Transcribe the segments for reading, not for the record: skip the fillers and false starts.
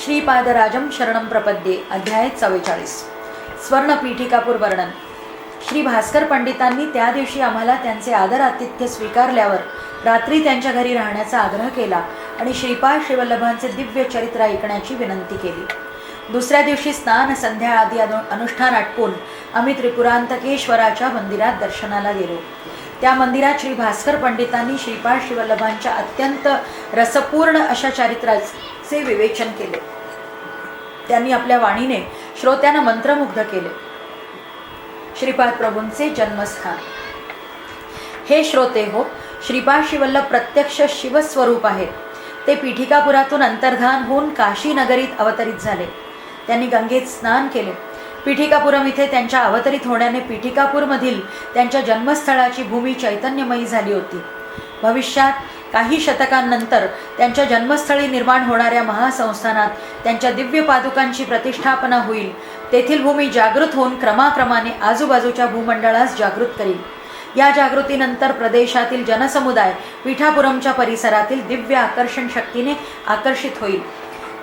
श्रीपादराजम शरणं प्रपद्ये. अध्याय 44. स्वर्णपीठिकापूर वर्णन. श्री भास्कर पंडितांनी त्या दिवशी आम्हाला त्यांचे आदर आतिथ्य स्वीकारल्यावर रात्री त्यांच्या घरी राहण्याचा आग्रह केला आणि श्रीपाद श्रीवल्लभांचे दिव्य चरित्र ऐकण्याची विनंती केली. दुसऱ्या दिवशी स्नान संध्या आदी अनुष्ठान आटपून आम्ही त्रिपुरांतकेश्वराच्या मंदिरात दर्शनाला गेलो. त्या मंदिरात श्री भास्कर पंडितांनी श्रीपाद श्रीवल्लभांच्या अत्यंत रसपूर्ण अशा चरित्राचे विवेचन केले. त्यांनी आपल्या वाणीने श्रोत्यांना मंत्रमुग्ध केले. श्रीपाद प्रभूंचे जन्मस्थान. हे श्रोते हो, श्रीपाद श्रीवल्लभ प्रत्यक्ष शिवस्वरूप आहेत. ते पीठिकापुरातून अंतर्धान होऊन काशी नगरीत अवतरित झाले. त्यांनी गंगेत स्नान केले. पीठिकापुरम इथे त्यांच्या अवतरित होण्याने पीठिकापूरमधील त्यांच्या जन्मस्थळाची भूमी चैतन्यमयी झाली होती. भविष्यात काही शतकांनंतर त्यांच्या जन्मस्थळी निर्माण होणाऱ्या महासंस्थानात त्यांच्या दिव्य पादुकांची प्रतिष्ठापना होईल. तेथील भूमी जागृत होऊन क्रमाक्रमाने आजूबाजूच्या भूमंडळास जागृत करील. या जागृतीनंतर प्रदेशातील जनसमुदाय पीठापुरमच्या परिसरातील दिव्य आकर्षण शक्तीने आकर्षित होईल.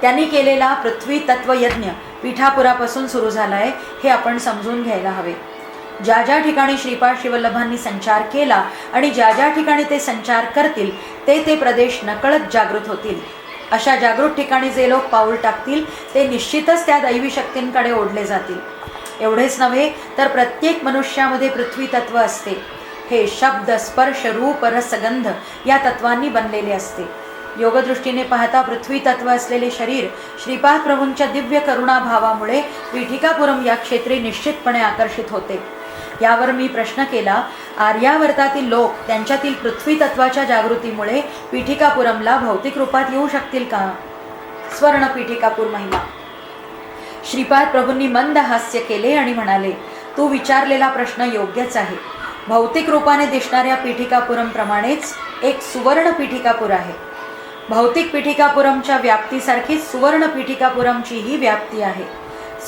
त्यांनी केलेला पृथ्वी तत्वयज्ञ पीठापुरापासून सुरू झाला आहे हे आपण समजून घ्यायला हवे. ज्या ज्या ठिकाणी श्रीपाद श्रीवल्लभांनी संचार केला आणि ज्या ज्या ठिकाणी ते संचार करतील ते प्रदेश नकळत जागृत होतील. अशा जागृत ठिकाणी जे लोक पाऊल टाकतील ते निश्चितच त्या दैवी शक्तींकडे ओढले जातील. एवढेच नव्हे तर प्रत्येक मनुष्यामध्ये पृथ्वी तत्व असते. हे शब्द स्पर्श रूप रसगंध या तत्वांनी बनलेले असते. योगदृष्टीने पाहता पृथ्वी तत्व असलेले शरीर श्रीपाद प्रभूंच्या दिव्य करुणाभावामुळे पीठिकापुरम या क्षेत्री निश्चितपणे आकर्षित होते. यावर मी प्रश्न केला, आर्यावर्तातील लोक त्यांच्यातील पृथ्वी तत्वाच्या जागृतीमुळे पीठिकापुरमला भौतिक रूपात येऊ शकतील का? स्वर्ण पीठिकापूर महिमा. श्रीपाद प्रभूंनी मंद हास्य केले आणि म्हणाले, तू विचारलेला प्रश्न योग्यच आहे. भौतिक रूपाने दिसणाऱ्या पीठिकापुरमप्रमाणेच एक सुवर्ण पीठिकापूर आहे. भौतिक पीठिकापुरमच्या व्याप्तीसारखीच सुवर्ण पीठिकापुरमचीही व्याप्ती आहे.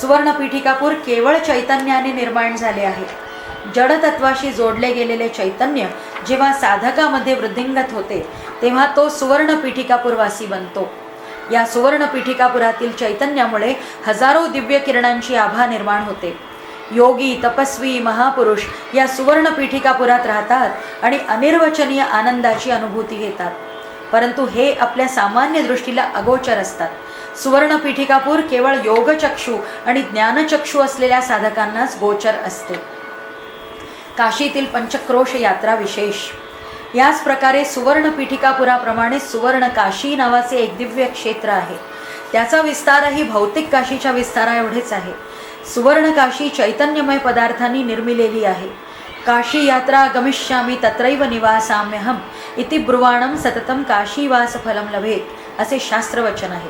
सुवर्ण पीठिकापूर केवळ चैतन्याने निर्माण झाले आहे. जडतत्वाशी जोडले गेलेले चैतन्य जेव्हा साधकामध्ये वृद्धिंगत होते तेव्हा तो सुवर्ण पीठिकापूरवासी बनतो. या सुवर्ण पीठिकापुरातील चैतन्यामुळे हजारो दिव्य किरणांची आभा निर्माण होते. योगी तपस्वी महापुरुष या सुवर्ण पीठिकापुरात राहतात आणि अनिर्वचनीय आनंदाची अनुभूती घेतात. परंतु हे आपल्या सामान्य दृष्टीला अगोचर असतात. सुवर्ण पीठिकापूर केवळ योगचक्षु आणि ज्ञानचक्षु असलेल्या साधकांनाच गोचर असते. काशीतील पंचक्रोश यात्रा विशेष. याच प्रकारे सुवर्ण पीठिकापुराप्रमाणे सुवर्ण काशी नावाचे एक दिव्य क्षेत्र आहे. त्याचा विस्तारही भौतिक काशीच्या विस्तारा एवढेच आहे. सुवर्ण काशी चैतन्यमय पदार्थांनी निर्मिलेली आहे. काशी यात्रा गमिष्यामी तत्रैव निवासाम्यहम इति ब्रुवाणम सततम काशीवास फलम लभेत असे शास्त्रवचन आहे.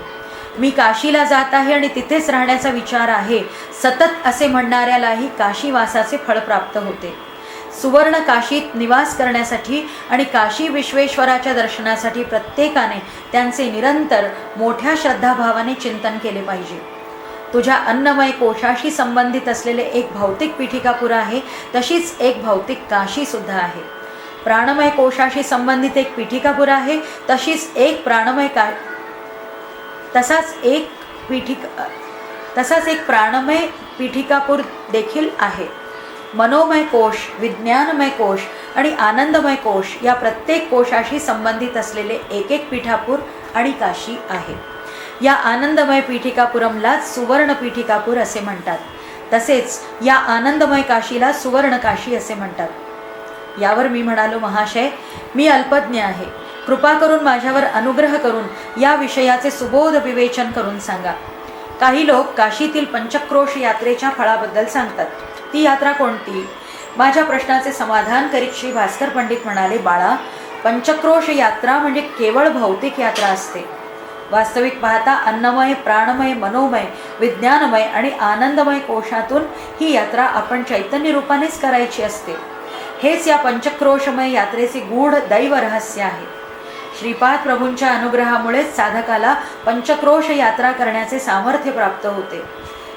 मी काशीला जात आहे आणि तिथेच राहण्याचा विचार आहे सतत असे म्हणणाऱ्यालाही काशीवासाचे फळ प्राप्त होते. सुवर्ण काशीत निवास करण्यासाठी आणि काशी विश्वेश्वराच्या दर्शनासाठी प्रत्येकाने त्यांचे निरंतर मोठ्या श्रद्धाभावाने चिंतन केले पाहिजे. तुझ्या अन्नमय कोशाशी संबंधित असलेले एक भौतिक पीठिकापूर आहे, तशीच एक भौतिक काशी सुद्धा आहे. प्राणमय कोशाशी संबंधित एक पीठिकापूर आहे, तशीच एक तसाच एक प्राणमय पीठिकापूर देखील आहे. मनोमय कोश, विज्ञानमय कोश आणि आनंदमय कोश या प्रत्येक कोशाशी संबंधित असलेले एक एक पीठापूर आणि काशी आहे. या आनंदमय पीठिकापुरमलाच सुवर्ण पीठिकापूर असे म्हणतात. तसेच या आनंदमय काशीला सुवर्ण काशी असे म्हणतात. यावर मी म्हणालो, महाशय, मी अल्पज्ञ आहे. कृपा करून माझ्यावर अनुग्रह करून या विषयाचे सुबोध विवेचन करून सांगा. काही लोक काशीतील पंचक्रोश यात्रेच्या फळाबद्दल सांगतात. ती यात्रा कोणती? माझ्या प्रश्नाचे समाधान करीत श्री भास्कर पंडित म्हणाले, बाळा, पंचक्रोश यात्रा म्हणजे केवळ भौतिक यात्रा असते. वास्तविक पाहता अन्नमय, प्राणमय, मनोमय, विज्ञानमय आणि आनंदमय कोशातून ही यात्रा आपण चैतन्य रूपानेच करायची असते. हेच या पंचक्रोशमय यात्रेचे गूढ दैव रहस्य आहे. श्रीपाद प्रभूंच्या अनुग्रहामुळेच साधकाला पंचक्रोश यात्रा करण्याचे सामर्थ्य प्राप्त होते.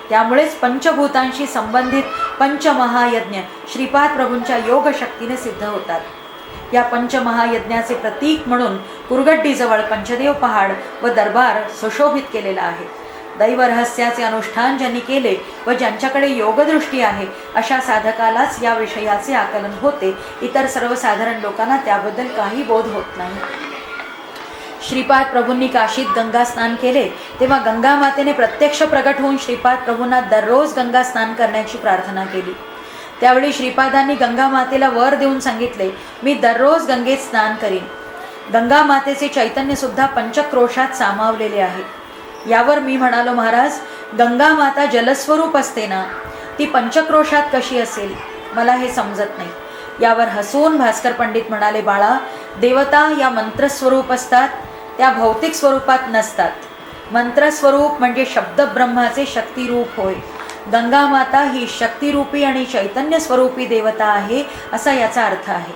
त्यामुळेच पंचभूतांशी संबंधित पंचमहायज्ञ श्रीपाद प्रभूंच्या योगशक्तीने सिद्ध होतात. या पंचमहायज्ञाचे प्रतीक म्हणून कुरगड्डीजवळ पंचदेव पहाड व दरबार सुशोभित केलेला आहे. दैवरहस्याचे अनुष्ठान ज्यांनी केले व ज्यांच्याकडे योगदृष्टी आहे अशा साधकालाच या विषयाचे आकलन होते. इतर सर्वसाधारण लोकांना त्याबद्दल काही बोध होत नाही. श्रीपाद प्रभूंनी काशीत गंगा स्नान केले तेव्हा गंगा मातेने प्रत्यक्ष प्रगट होऊन श्रीपाद प्रभूंना दररोज गंगा स्नान करण्याची प्रार्थना केली. त्यावेळी श्रीपादांनी गंगा मातेला वर देऊन सांगितले, मी दररोज गंगेत स्नान करीन. गंगा मातेचे चैतन्य सुद्धा पंचक्रोशात सामावलेले आहे. यावर मी म्हणालो, महाराज, गंगा माता जलस्वरूप असते ना, ती पंचक्रोशात कशी असेल? मला हे समजत नाही. यावर हसून भास्कर पंडित म्हणाले, बाळा, देवता या मंत्रस्वरूप असतात, त्या भौतिक स्वरूपात नसतात. मंत्रस्वरूप म्हणजे शब्द ब्रह्माचे शक्तिरूप होय. गंगा माता ही शक्तिरूपी आणि चैतन्य स्वरूपी देवता आहे असा याचा अर्थ आहे.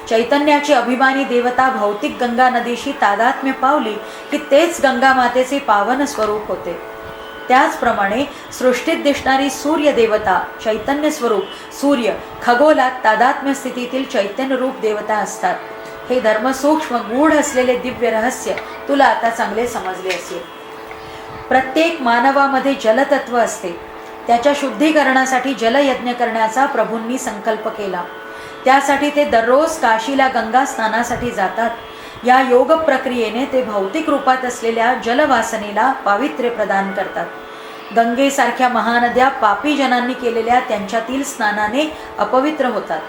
चैतन्याची अभिमानी देवता भौतिक गंगा नदीशी तादात्म्य पावली की तेच गंगा मातेचे पावन स्वरूप होते. त्याचप्रमाणे सृष्टीत दिसणारी सूर्य देवता चैतन्य स्वरूप सूर्य खगोलात तादात्म्य स्थितीतील चैतन्य रूप देवता असतात. हे धर्मसूक्ष्म गूढ असलेले दिव्य रहस्य तुला आता चांगले समजले असेल. प्रत्येक मानवामध्ये जलतत्व असते. त्याच्या शुद्धीकरणासाठी जलयज्ञ करण्याचा प्रभूंनी संकल्प केला. त्यासाठी ते दररोज काशीला गंगा स्नानासाठी जातात. या योग प्रक्रियेने ते भौतिक रूपात असलेल्या जलवासनेला पावित्र्य प्रदान करतात. गंगेसारख्या महानद्या पापी जनांनी केलेल्या त्यांच्यातील स्नानाने अपवित्र होतात.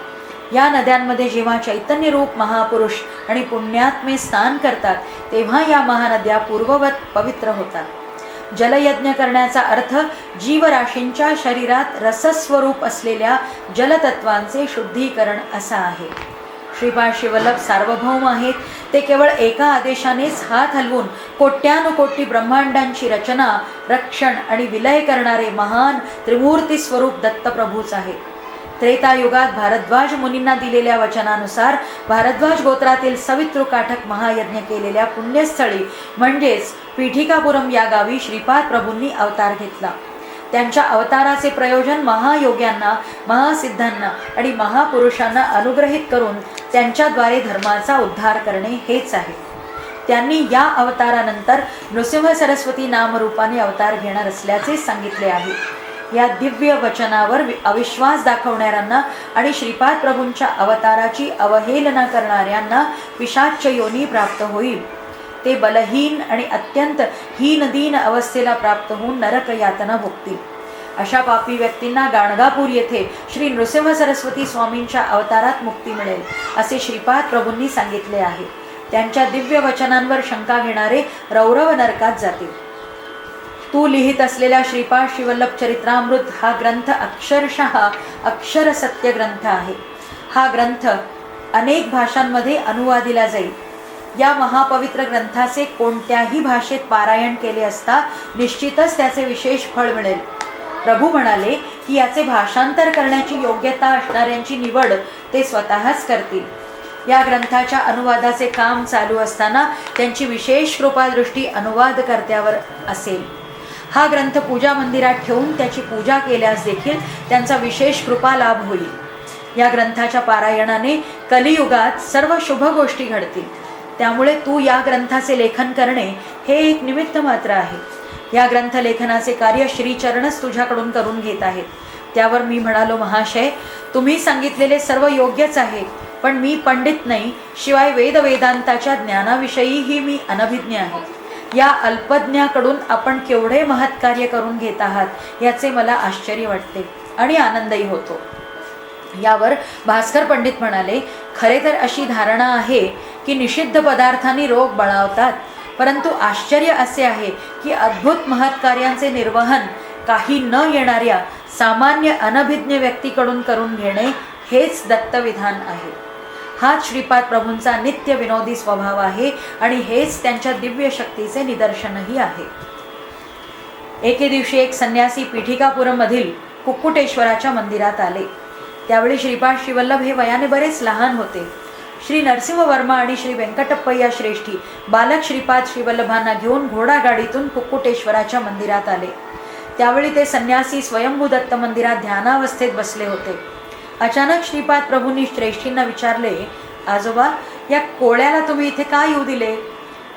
या नद्यांमध्ये जेव्हा चैतन्य रूप महापुरुष आणि पुण्यात्मे स्नान करतात तेव्हा या महानद्या पूर्ववत पवित्र होतात. जलयज्ञ करण्याचा अर्थ जीवराशींच्या शरीरात रसस्वरूप असलेल्या जलतत्वांचे शुद्धीकरण असा आहे. श्रीपाद श्रीवल्लभ सार्वभौम आहेत. ते केवळ एका आदेशानेच हात हलवून कोट्यानुकोटी ब्रह्मांडांची रचना, रक्षण आणि विलय करणारे महान त्रिमूर्ती स्वरूप दत्तप्रभूच आहेत. त्रेतायुगात भारद्वाज मुनींना दिलेल्या वचनानुसार भारद्वाज गोत्रातील सवितृकाठक महायज्ञ केलेल्या पुण्यस्थळी म्हणजेच पीठिकापुरम या गावी श्रीपाद प्रभूंनी अवतार घेतला. त्यांच्या अवताराचे प्रयोजन महायोग्यांना, महासिद्धांना आणि महापुरुषांना अनुग्रहित करून त्यांच्याद्वारे धर्माचा उद्धार करणे हेच आहे. त्यांनी या अवतारानंतर नृसिंह सरस्वती नामरूपाने अवतार घेणार असल्याचे सांगितले आहे. या दिव्य वचनावर अविश्वास दाखवणाऱ्यांना आणि श्रीपाद प्रभूंच्या अवताराची अवहेलना करणाऱ्यांना पिशाच्च योनी प्राप्त होईल. ते बलहीन आणि अत्यंत हीनदीन अवस्थेला प्राप्त होऊन नरक यातना भोगतील. अशा पापी व्यक्तींना गाणगापूर येथे श्री नृसिंह सरस्वती स्वामींच्या अवतारात मुक्ती मिळेल असे श्रीपाद प्रभूंनी सांगितले आहे. त्यांच्या दिव्य वचनांवर शंका घेणारे रौरव नरकात जातील. तू लिहित असलेला श्रीपाद श्रीवल्लभ चरित्रामृत हा ग्रंथ अक्षरशः अक्षर सत्य ग्रंथ आहे. हा ग्रंथ अनेक भाषांमध्ये अनुवादिला जाईल. या महापवित्र ग्रंथाचे कोणत्याही भाषेत पारायण केले असता निश्चितच त्याचे विशेष फळ मिळेल. प्रभू म्हणाले की याचे भाषांतर करण्याची योग्यता असणाऱ्यांची निवड ते स्वतःच करतील. या ग्रंथाच्या अनुवादाचे काम चालू असताना त्यांची विशेष कृपादृष्टी अनुवादकर्त्यावर असेल. हा ग्रंथ पूजा मंदिरात ठेवून त्याची पूजा केल्यास देखील त्यांचा विशेष कृपा लाभ होईल. या ग्रंथाच्या पारायणाने कलियुगात सर्व शुभ गोष्टी घडतील. त्यामुळे तू या ग्रंथाचे लेखन करणे हे एक निमित्त मात्र आहे. या ग्रंथलेखनाचे कार्य श्रीचरणच तुझ्याकडून करून घेत आहेत. त्यावर मी म्हणालो, महाशय, तुम्ही सांगितलेले सर्व योग्यच आहे, पण मी पंडित नाही. शिवाय वेदांताच्या ज्ञानाविषयीही मी अनभिज्ञ आहे. या अल्पज्ञाकडून आपण केवढे महत्कार्य करून घेत आहात याचे मला आश्चर्य वाटते आणि आनंदही होतो. यावर भास्कर पंडित म्हणाले, खरे तर अशी धारणा आहे की निषिद्ध पदार्थांनी रोग बळावतात, परंतु आश्चर्य असे आहे की अद्भुत महत्कार्यांचे निर्वहन काही न येणाऱ्या सामान्य अनभिज्ञ व्यक्तीकडून करून घेणे हेच दत्तविधान आहे. हाच श्रीपाद प्रभूंचा नित्य विनोदी स्वभाव आहे आणि हेच त्यांच्या दिव्य शक्तीचे निदर्शनही आहे. एके दिवशी एक संन्यासी पीठिकापुरममधील कुक्कुटेश्वराच्या मंदिरात आले. त्यावेळी श्रीपाद श्रीवल्लभ हे वयाने बरेच लहान होते. श्री नरसिंह वर्मा आणि श्री व्यंकटप्पय्या श्रेष्ठी बालक श्रीपाद श्रीवल्लभांना घेऊन घोडागाडीतून कुक्कुटेश्वराच्या मंदिरात आले. त्यावेळी ते संन्यासी स्वयंभू दत्त मंदिरात ध्यानावस्थेत बसले होते. अचानक श्रीपाद प्रभूंनी श्रेष्ठींना विचारले, आजोबा, या कोळ्याला तुम्ही इथे का येऊ दिले?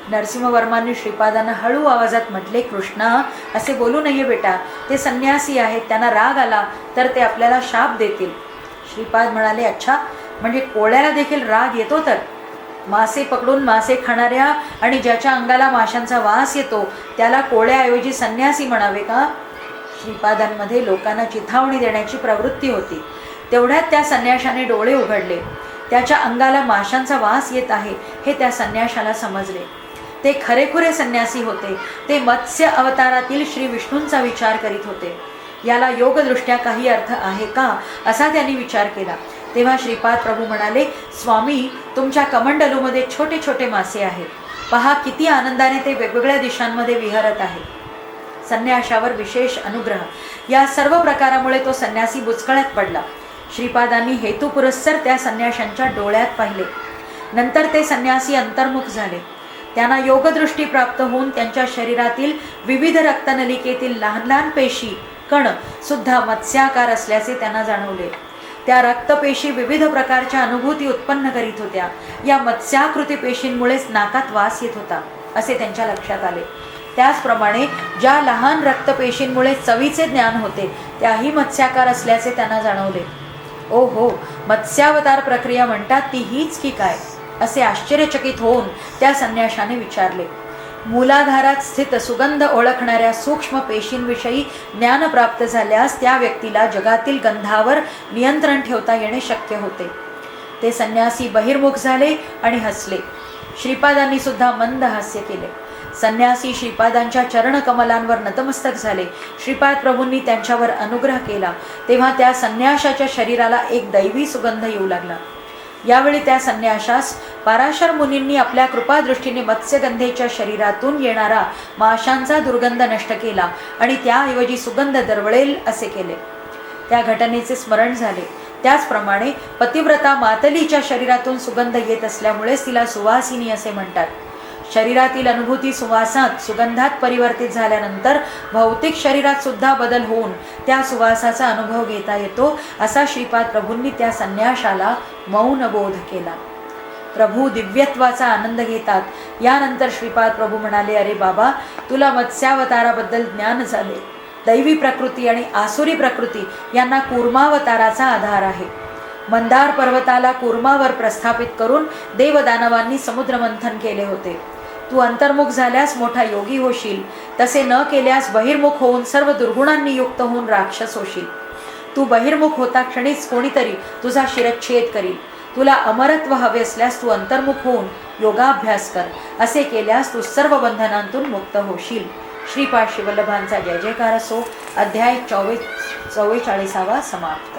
नरसिंहवर्मांनी श्रीपादांना हळू आवाजात म्हटले, कृष्णा, असे बोलू नये बेटा, ते संन्यासी आहेत, त्यांना राग आला तर ते आपल्याला शाप देतील. श्रीपाद म्हणाले, अच्छा, म्हणजे कोळ्याला देखील राग येतो? तर मासे पकडून मासे खाणाऱ्या आणि ज्याच्या अंगाला माशांचा वास येतो त्याला कोळ्याऐवजी संन्यासी म्हणावे का? श्रीपादांमध्ये लोकांना चिथावणी देण्याची प्रवृत्ती होती. तेवढ्यात त्या संन्याशाने डोळे उघडले. त्याच्या अंगाला माशांचा वास येत आहे हे त्या संन्याशाला समजले. ते खरेखुरे संन्यासी होते. ते मत्स्य अवतारातील श्री विष्णूंचा विचार करीत होते. याला योगदृष्ट्या काही अर्थ आहे का, असा त्यांनी विचार केला. तेव्हा श्रीपाद प्रभू म्हणाले, स्वामी, तुमच्या कमंडलूमध्ये छोटे छोटे मासे आहेत. पहा किती आनंदाने ते वेगवेगळ्या दिशांमध्ये विहरत आहे. संन्याशावर विशेष अनुग्रह. या सर्व प्रकारामुळे तो संन्यासी बुचकळ्यात पडला. श्रीपादांनी हेतुपुरस्सर त्या संन्याशांच्या डोळ्यात पाहिले. नंतर ते संन्यासी अंतर्मुख झाले. त्यांना योगदृष्टी प्राप्त होऊन त्यांच्या शरीरातील विविध रक्तनलिकेतील लहान लहान पेशी, कण सुद्धा मत्स्याकार असल्याचे त्यांना जाणवले. त्या रक्तपेशी विविध प्रकारच्या अनुभूती उत्पन्न करीत होत्या. या मत्स्याकृती पेशींमुळेच नाकात वास येत होता असे त्यांच्या लक्षात आले. त्याचप्रमाणे ज्या लहान रक्तपेशींमुळे चवीचे ज्ञान होते त्याही मत्स्याकार असल्याचे त्यांना जाणवले. ओ हो, मत्स्यावतार प्रक्रिया म्हणतात ती हीच की काय, असे आश्चर्यचकित होऊन त्या संन्याशाने विचारले. मूलाधारात स्थित सुगंध ओळखणाऱ्या सूक्ष्म पेशींविषयी ज्ञान प्राप्त झाल्यास त्या व्यक्तीला जगातील गंधावर नियंत्रण ठेवता येणे शक्य होते. ते संन्यासी बहिर्मुख झाले आणि हसले. श्रीपादांनी सुद्धा मंद हास्य केले. संन्यासी श्रीपादांच्या चरणकमलांवर नतमस्तक झाले. श्रीपाद प्रभूंनी त्यांच्यावर अनुग्रह केला. तेव्हा त्या संन्याशाच्या शरीराला एक दैवी सुगंध येऊ लागला. यावेळी त्या संन्याशास पाराशर मुनींनी आपल्या कृपादृष्टीने मत्स्यगंधेच्या शरीरातून येणारा माशांचा दुर्गंध नष्ट केला आणि त्याऐवजी सुगंध दरवळेल असे केले. त्या घटनेचे स्मरण झाले. त्याचप्रमाणे पतिव्रता मातलीच्या शरीरातून सुगंध येत असल्यामुळेच तिला सुवासिनी असे म्हणतात. शरीरातील अनुभूती सुवासात सुगंधात परिवर्तित झाल्यानंतर भौतिक शरीरात सुद्धा बदल होऊन त्या सुवासाचा अनुभव घेता येतो, असा श्रीपाद प्रभूंनी त्या संन्याशाला मौन बोध केला. प्रभू दिव्यत्वाचा आनंद घेतात. यानंतर श्रीपाद प्रभू म्हणाले, अरे बाबा, तुला मत्स्यावताराबद्दल ज्ञान झाले. दैवी प्रकृती आणि आसुरी प्रकृती यांना कूर्मावताराचा आधार आहे. मंदार पर्वताला कूर्मावर प्रस्थापित करून देवदानवांनी समुद्रमंथन केले होते. तू अंतर्मुख झाल्यास मोठा योगी होशील, तसे न केल्यास बहिर्मुख होऊन सर्व दुर्गुणांनी युक्त होऊन राक्षस होशील. तू बहिर्मुख होता क्षणीच कोणीतरी तुझा शिरच्छेद करील. तुला अमरत्व हवे असल्यास तू अंतर्मुख होऊन योगाभ्यास कर. असे केल्यास तू सर्व बंधनांतून मुक्त होशील. श्रीपाद श्रीवल्लभांचा जय जयकार असो. अध्याय 44 समाप्त.